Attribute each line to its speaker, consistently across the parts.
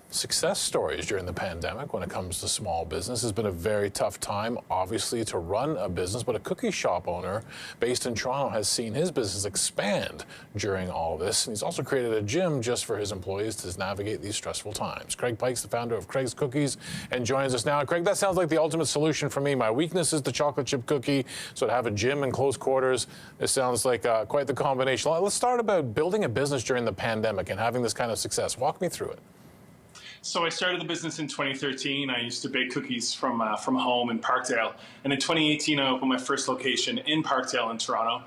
Speaker 1: Success stories during the pandemic when it comes to small business. It's been a very tough time, obviously, to run a business, but a cookie shop owner based in Toronto has seen his business expand during all this, and he's also created a gym just for his employees to navigate these stressful times. Craig Pike's the founder of Craig's Cookies and joins us now. Craig, that sounds like the ultimate solution for me. My weakness is the chocolate chip cookie, so to have a gym in close quarters, it sounds like quite the combination. Let's start about building a business during the pandemic and having this kind of success. Walk me through it.
Speaker 2: So I started the business in 2013. I used to bake cookies from home in Parkdale. And in 2018, I opened my first location in Parkdale in Toronto.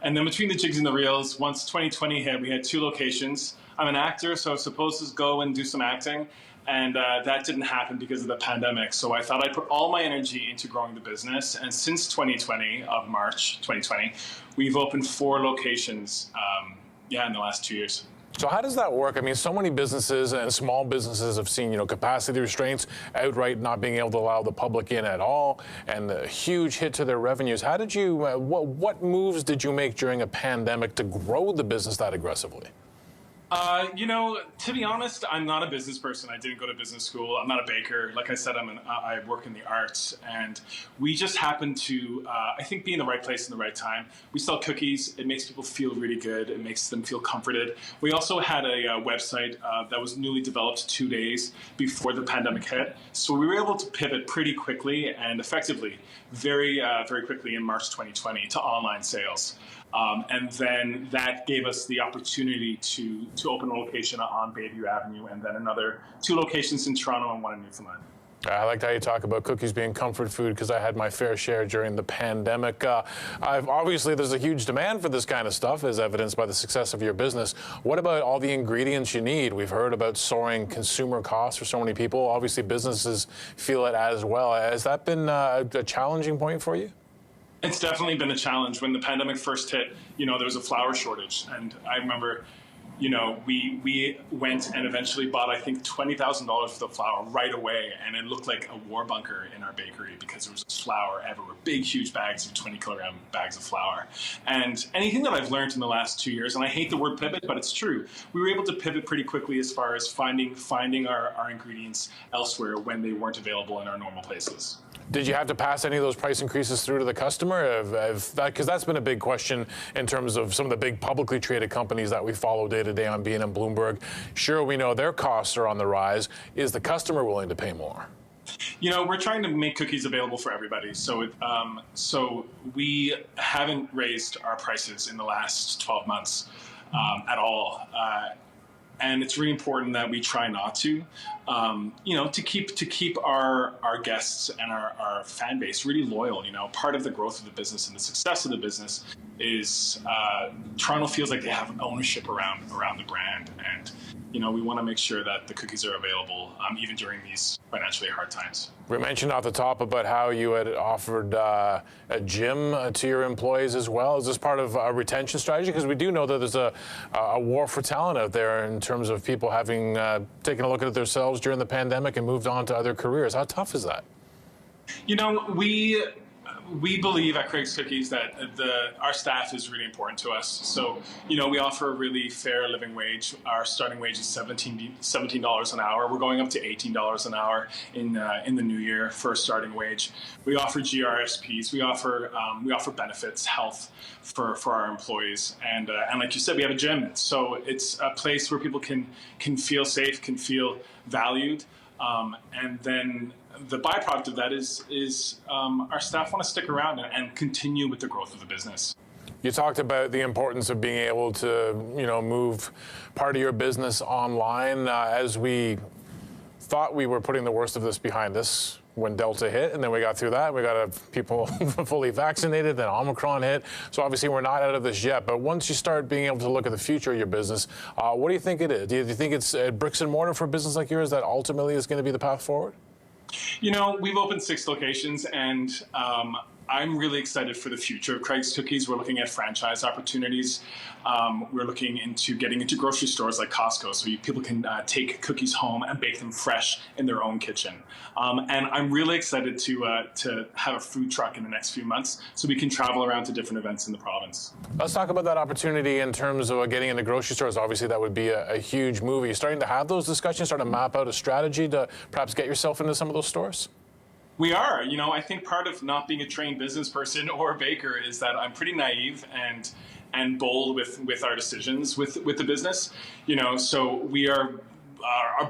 Speaker 2: And then between the jigs and the reels, once 2020 hit, we had 2 locations. I'm an actor, so I was supposed to go and do some acting. And that didn't happen because of the pandemic. So I thought I'd put all my energy into growing the business. And since 2020, of March 2020, we've opened 4 locations in the last 2 years.
Speaker 1: So how does that work? I mean, so many businesses and small businesses have seen, capacity restraints, outright not being able to allow the public in at all, and a huge hit to their revenues. How did you, what moves did you make during a pandemic to grow the business that aggressively?
Speaker 2: To be honest, I'm not a business person. I didn't go to business school. I'm not a baker. Like I said, I work in the arts, and we just happen to, I think, be in the right place in the right time. We sell cookies. It makes people feel really good. It makes them feel comforted. We also had a website that was newly developed 2 days before the pandemic hit. So we were able to pivot pretty quickly and effectively, very quickly in March 2020 to online sales. And then that gave us the opportunity to open a location on Bayview Avenue, and then another 2 locations in Toronto and 1 in Newfoundland.
Speaker 1: I liked how you talk about cookies being comfort food, because I had my fair share during the pandemic. Obviously, there's a huge demand for this kind of stuff, as evidenced by the success of your business. What about all the ingredients you need? We've heard about soaring consumer costs for so many people. Obviously, businesses feel it as well. Has that been a challenging point for you?
Speaker 2: It's definitely been a challenge. When the pandemic first hit, there was a flour shortage. And I remember, we went and eventually bought, I think, $20,000 worth of flour right away. And it looked like a war bunker in our bakery because there was flour everywhere, big, huge bags of 20-kilogram bags of flour. And anything that I've learned in the last 2 years, and I hate the word pivot, but it's true, we were able to pivot pretty quickly as far as finding our ingredients elsewhere when they weren't available in our normal places.
Speaker 1: Did you have to pass any of those price increases through to the customer? Because that's been a big question in terms of some of the big publicly traded companies that we follow day to day on BNN and Bloomberg. Sure, we know their costs are on the rise. Is the customer willing to pay more?
Speaker 2: We're trying to make cookies available for everybody. So we haven't raised our prices in the last 12 months at all. And it's really important that we try not to, to keep our guests and our fan base really loyal. Part of the growth of the business and the success of the business is Toronto feels like they have ownership around the brand, and we want to make sure that the cookies are available even during these financially hard times.
Speaker 1: We mentioned at the top about how you had offered a gym to your employees as well. Is this part of a retention strategy? Because we do know that there's a war for talent out there in terms of people having taken a look at themselves during the pandemic and moved on to other careers. How tough is that?
Speaker 2: We believe at Craig's Cookies that our staff is really important to us. So, we offer a really fair living wage. Our starting wage is $17 an hour. We're going up to $18 an hour in the new year for a starting wage. We offer GRSPs. We offer benefits, health for our employees, and like you said, we have a gym. So it's a place where people can feel safe, can feel valued, and then the byproduct of that is our staff want to stick around and continue with the growth of the business.
Speaker 1: You talked about the importance of being able to, move part of your business online. As we thought we were putting the worst of this behind us when Delta hit, and then we got through that. We got people fully vaccinated, then Omicron hit. So obviously we're not out of this yet. But once you start being able to look at the future of your business, what do you think it is? Do you think it's bricks and mortar for a business like yours that ultimately is going to be the path forward?
Speaker 2: We've opened 6 locations, and I'm really excited for the future of Craig's Cookies. We're looking at franchise opportunities. We're looking into getting into grocery stores like Costco, so people can take cookies home and bake them fresh in their own kitchen. And I'm really excited to have a food truck in the next few months, so we can travel around to different events in the province.
Speaker 1: Let's talk about that opportunity in terms of getting into grocery stores. Obviously, that would be a huge move. Are you starting to have those discussions, starting to map out a strategy to perhaps get yourself into some of those stores?
Speaker 2: We are. I think part of not being a trained business person or a baker is that I'm pretty naive and bold with our decisions with the business. So we are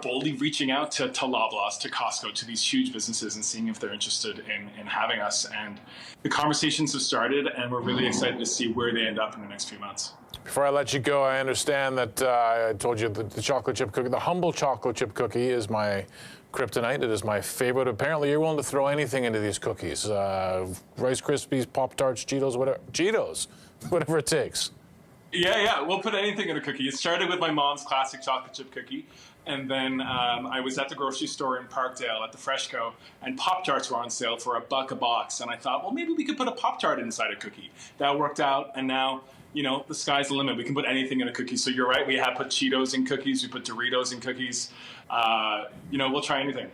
Speaker 2: boldly reaching out to Loblaws, to Costco, to these huge businesses and seeing if they're interested in having us. And the conversations have started, and we're really excited to see where they end up in the next few months.
Speaker 1: Before I let you go, I understand that I told you the chocolate chip cookie, the humble chocolate chip cookie is my kryptonite. It is my favorite. Apparently, you're willing to throw anything into these cookies. Rice Krispies, Pop-Tarts, Cheetos, whatever. Cheetos, whatever it takes.
Speaker 2: Yeah, we'll put anything in a cookie. It started with my mom's classic chocolate chip cookie. And then I was at the grocery store in Parkdale at the Freshco, and Pop-Tarts were on sale for $1 a box. And I thought, well, maybe we could put a Pop-Tart inside a cookie. That worked out, and now, the sky's the limit. We can put anything in a cookie. So you're right, we have put Cheetos in cookies, we put Doritos in cookies. We'll try anything.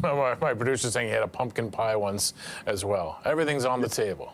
Speaker 1: My producer's saying he had a pumpkin pie once as well. Everything's on the table.